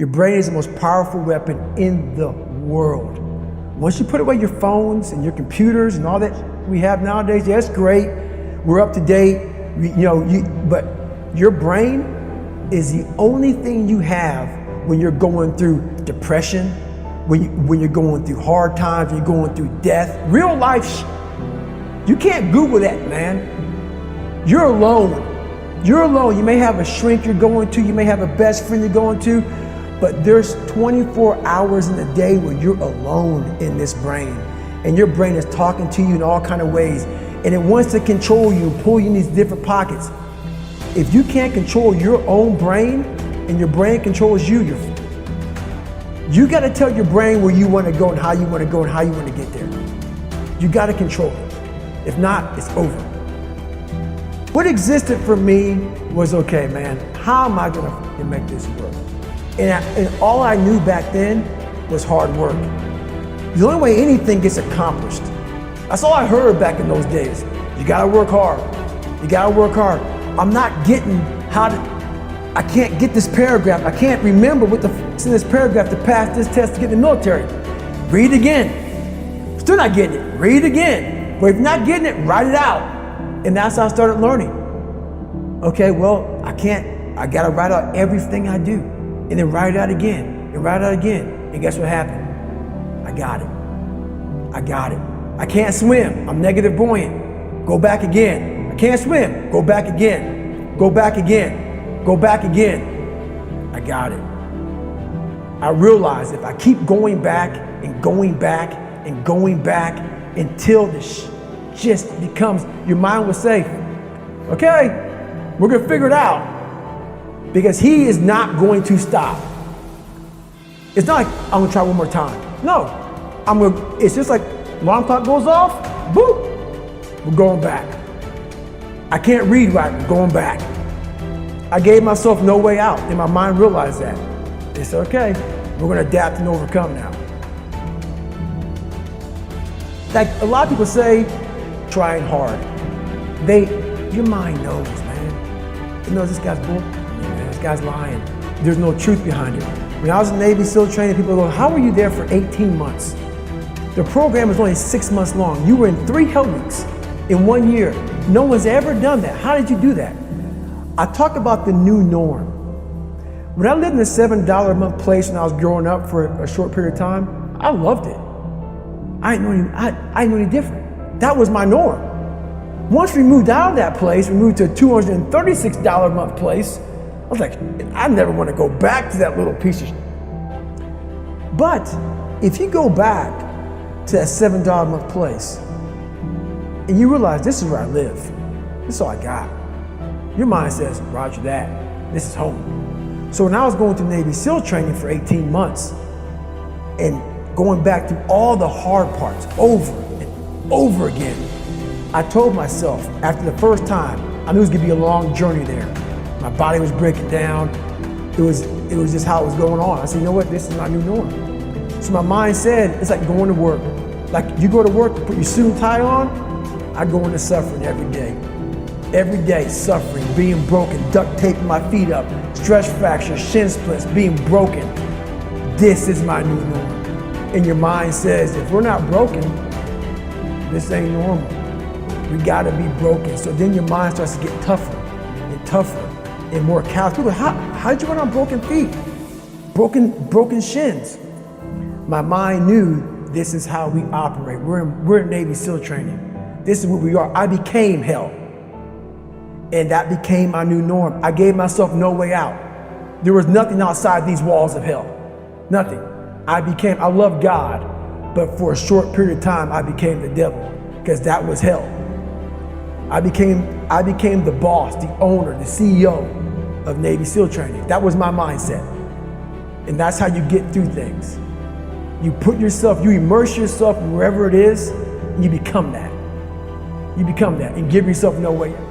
Your brain is the most powerful weapon in the world. Once you put away your phones and your computers and all that we have nowadays, yeah, that's great. We're up to date, but your brain is the only thing you have when you're going through depression, when you're going through hard times, when you're going through death. Real life, you can't Google that, man. You're alone. You're alone. You may have a shrink you're going to, you may have a best friend you're going to, but there's 24 hours in a day where you're alone in this brain. And your brain is talking to you in all kinds of ways. And it wants to control you, pull you in these different pockets. If you can't control your own brain and your brain controls you, you got to tell your brain where you want to go and how you want to go and how you want to get there. You got to control it. If not, it's over. What existed for me was, okay, man, how am I going to make this work? And all I knew back then was hard work. The only way anything gets accomplished. That's all I heard back in those days. You gotta work hard. You gotta work hard. I'm not getting I can't get this paragraph. I can't remember what's in this paragraph to pass this test to get in the military. Read it again. Still not getting it. Read it again. But if you're not getting it, write it out. And that's how I started learning. Okay, well, I gotta write out everything I do. And then write it out again. And write it out again. And guess what happened? I got it. I can't swim. I'm negative buoyant. Go back again. I can't swim. Go back again. Go back again. Go back again. I got it. I realized if I keep going back and going back and going back until this just becomes, your mind will say, okay, we're gonna figure it out. Because he is not going to stop. It's not like I'm gonna try one more time. No, it's just like alarm clock goes off, boop, we're going back. I can't read right, we're going back. I gave myself no way out, and my mind realized that. They said, okay, we're gonna adapt and overcome now. Like a lot of people say, trying hard. Your mind knows, man. It knows this guy's bull, man, this guy's lying. There's no truth behind it. When I was in Navy SEAL training, people go, how were you there for 18 months? The program was only 6 months long. You were in 3 hell weeks in 1 year. No one's ever done that. How did you do that? I talk about the new norm. When I lived in a $7 a month place when I was growing up for a short period of time, I loved it. I didn't know any different. That was my norm. Once we moved out of that place, we moved to a $236 a month place. I was like, I never want to go back to that little piece of shit. But if you go back to that $7 a month place and you realize this is where I live, this is all I got, your mind says, roger that, this is home. So when I was going through Navy SEAL training for 18 months and going back through all the hard parts over and over again, I told myself after the first time, I knew it was gonna be a long journey there. My body was breaking down. It was just how it was going on. I said, you know what, this is my new norm. So my mind said, it's like going to work. Like you go to work, put your suit and tie on, I go into suffering every day. Every day, suffering, being broken, duct taping my feet up, stress fractures, shin splits, being broken. This is my new norm. And your mind says, if we're not broken, this ain't normal. We gotta be broken. So then your mind starts to get tougher and tougher and more callous. People, how did you run on broken feet? Broken shins. My mind knew this is how we operate. We're in Navy SEAL training. This is what we are. I became hell. And that became my new norm. I gave myself no way out. There was nothing outside these walls of hell. Nothing. I love God, but for a short period of time, I became the devil because that was hell. I became the boss, the owner, the CEO of Navy SEAL training. That was my mindset. And that's how you get through things. You immerse yourself wherever it is, and you become that. You become that and give yourself no way out.